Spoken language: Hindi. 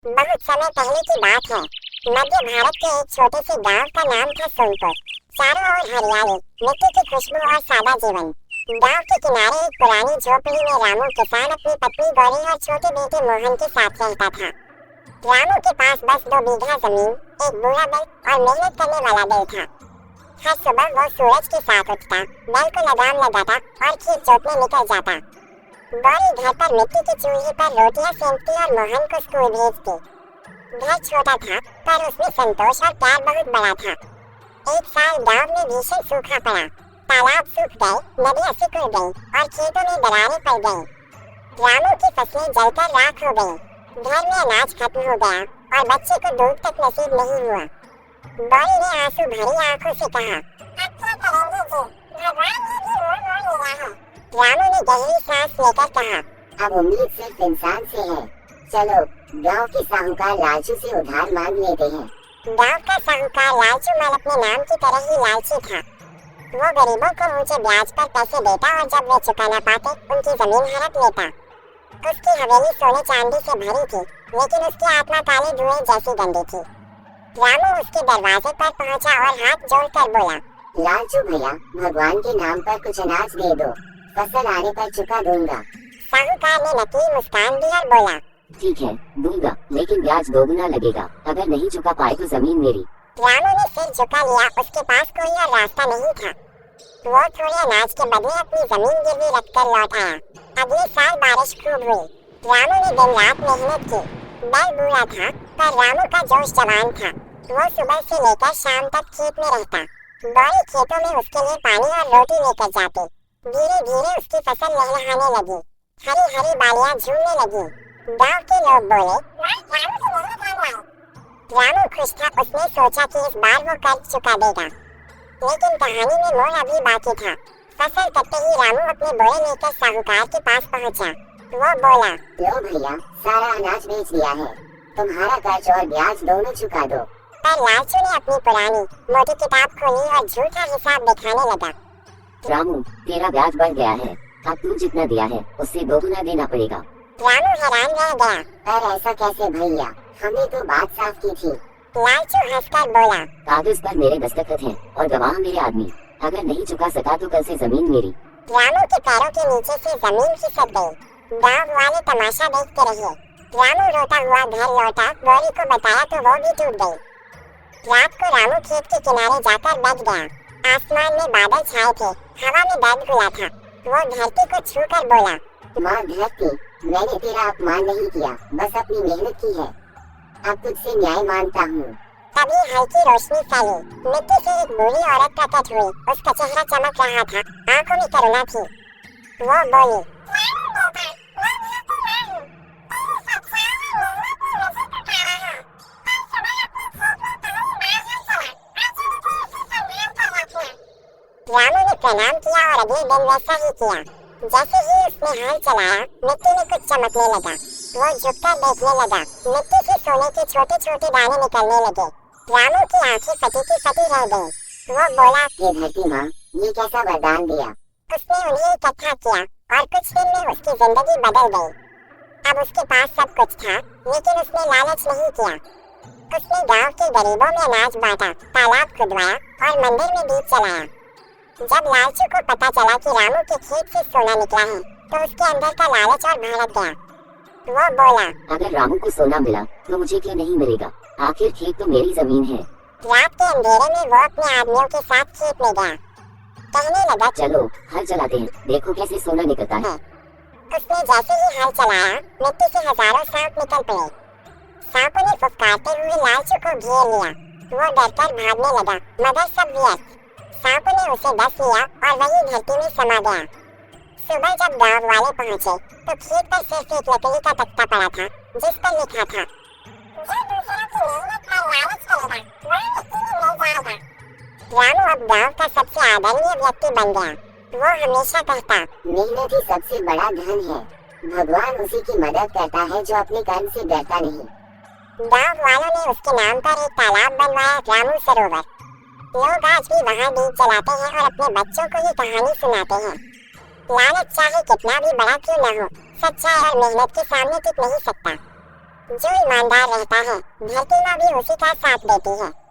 बहुत समय पहले की बात है। मध्य भारत के एक छोटे से गांव का नाम था सोनपुर। चारों ओर हरियाली, मिट्टी की खुशबू और सादा जीवन। गांव के किनारे एक पुरानी झोपड़ी में रामू किसान अपनी पत्नी गौरी और छोटे बेटे मोहन के साथ रहता था। रामू के पास बस 2 बीघा जमीन, एक बूढ़ा बैल और मेहनत करने वाला बैल था। हर सुबह वो सूरज के साथ उठता, बैल को लगाम लगाता और खेत जोतने निकल जाता। गौरी घर पर मिट्टी के चूल्हे पर रोटियां सेंकती और मोहन को स्कूल भेजती। घर छोटा था पर उसमें संतोष और प्यार बहुत बड़ा था। एक साल गांव में भीषण सूखा पड़ा। तालाब सूख गए, नदियां सिकुड़ गईं और खेतों में दरारें पड़ गईं। रामू की फसलें जलकर राख हो गईं। घर में अनाज खत्म हो गया और बच्चे को दूध तक नसीब नहीं हुआ। गौरी ने आंसू भरी आंखों से कहा, अब क्या करेंगे जी? भगवान ने भी मोह लिया है। रामू ने गहरी सांस लेकर कहा, अब उम्मीद सिर्फ इंसान से है। चलो गांव के साहूकार लालचू से उधार मांग लेते हैं। गांव का साहूकार लालचू माल अपने नाम की तरह ही लालची था। वो गरीबों को ऊंचे ब्याज पर पैसे देता और जब वे चुका न पाते उनकी जमीन हड़प लेता। उसकी हवेली सोने चांदी से भरी थी, लेकिन उसकी आत्मा काले धुएं जैसी गंदी थी। रामू उसके दरवाजे पर पहुंचा और हाथ जोड़कर बोला, लालचू भैया, भगवान के नाम पर कुछ अनाज दे दो, फसल आने पर चुका दूंगा। साहूकार ने नकली मुस्कान दी और बोला, ठीक है दूंगा, लेकिन ब्याज दोगुना लगेगा। अगर नहीं चुका पाए तो जमीन मेरी। रामू ने सिर झुका लिया। उसके पास कोई और रास्ता नहीं था। वो थोड़े अनाज के बदले अपनी जमीन गिरवी रखकर लौट आया। अगले साल बारिश खूब हुई। रामू ने दिन रात मेहनत की। बैल बूढ़ा था पर रामू का जोश जवान था। वो सुबह से लेकर शाम तक खेत में रहता। गौरी खेतों में उसके लिए पानी और रोटी लेकर जाती। धीरे धीरे उसकी फसल लहलहाने लगी। हरी हरी बालियां झूमने लगी। गांव के लोग बोले, रामू खुश था। उसने सोचा कि इस बार वो कर्ज चुका देगा। लेकिन कहानी में मोड़ अभी बाकी था। फसल कटते ही रामू अपने बोरे लेकर साहूकार के पास पहुंचा। वो बोला, लो भैया, सारा अनाज बेच दिया है, तुम्हारा कर्ज और ब्याज दोनों चुका दो। पर लालचू ने अपनी पुरानी मोटी किताब खोली और झूठा हिसाब दिखाने लगा। रामू, तेरा ब्याज बढ़ गया है। अब तू जितना दिया है उससे दोगुना देना पड़ेगा। रामू हैरान रह गया। पर ऐसा कैसे भैया, हमने तो बात साफ की थी। लालचू हंसकर बोला, कागज पर मेरे दस्तखत हैं और गवाह मेरे आदमी। अगर नहीं चुका सका तो कल से जमीन मेरी। रामू के पैरों के नीचे से जमीन खिसक गई। गांव वाले तमाशा देखते रहे। रामू रोता हुआ घर लौटा। गौरी को बताया तो वो भी टूट गई। रात को रामू खेत के किनारे जाकर बैठ गया। आसमान में बादल छाए थे, हवा में दर्द हुआ था। वो धरती को छूकर बोला, माँ धरती, मैंने तेरा अपमान नहीं किया, बस अपनी मेहनत की है। अब तुझसे न्याय मांगता हूँ। तभी हल्की रोशनी फैली। मिट्टी से एक बूढ़ी औरत प्रकट हुई। उसका चेहरा चमक रहा था, आंखों में करुणा थी। वो बोली, रामू ने प्रणाम किया और अगले दिन वैसा ही किया। जैसे ही उसने हल चलाया, मिट्टी में कुछ चमकने लगा। वो झुककर देखने लगा। मिट्टी से सोने के छोटे छोटे दाने निकलने लगे। रामू की आंखें फटी की फटी रह गईं। वो बोला, ये धरती माँ, ये कैसा वरदान दिया। उसने उन्हें इकट्ठा किया और कुछ दिन में उसकी जिंदगी बदल गई। अब उसके पास सब कुछ था, लेकिन उसने लालच नहीं किया। उसने गांव के गरीबों में अनाज बांटा, तालाब खुदवाया और मंदिर में दीप जलाया। जब लालचू को पता चला कि रामू के खेत से सोना निकला है, तो उसके अंदर का लालच और भड़क गया। वो बोला, अगर रामू को सोना मिला तो मुझे क्यों नहीं मिलेगा? आखिर खेत तो मेरी जमीन है। रात के अंधेरे में वो अपने आदमियों के साथ खेत में गया। कहने लगा, चलो हल चलाते हैं, देखो कैसे सोना निकलता है। उसने जैसे ही हल चलाया, मिट्टी से हजारों सांप निकल पड़े। सांपों ने फुफकारते हुए लालचू को घेर लिया। वो डरकर भागने लगा, मगर सब व्यर्थ। सांपों ने उसे डस लिया और वही धरती में समा गया। सुबह जब गांव वाले पहुंचे, तो खेत पर सिर्फ एक लकड़ी का तख्ता पड़ा था, जिस पर लिखा था, रामू अब गांव का सबसे आदरणीय व्यक्ति बन गया। वो हमेशा कहता, मेहनत ही सबसे बड़ा धन है। भगवान उसी की मदद करता है जो अपने कर्म से डरता नहीं। गांव वालों ने उसके नाम पर एक तालाब बनवाया, रामू सरोवर। लोग आज भी वहाँ दीप जलाते हैं और अपने बच्चों को ये कहानी सुनाते हैं। लालच चाहे कितना भी बड़ा क्यों न हो, सच्चाई और मेहनत के सामने टिक नहीं सकता। जो ईमानदार रहता है, धरती माँ भी उसी का साथ देती है।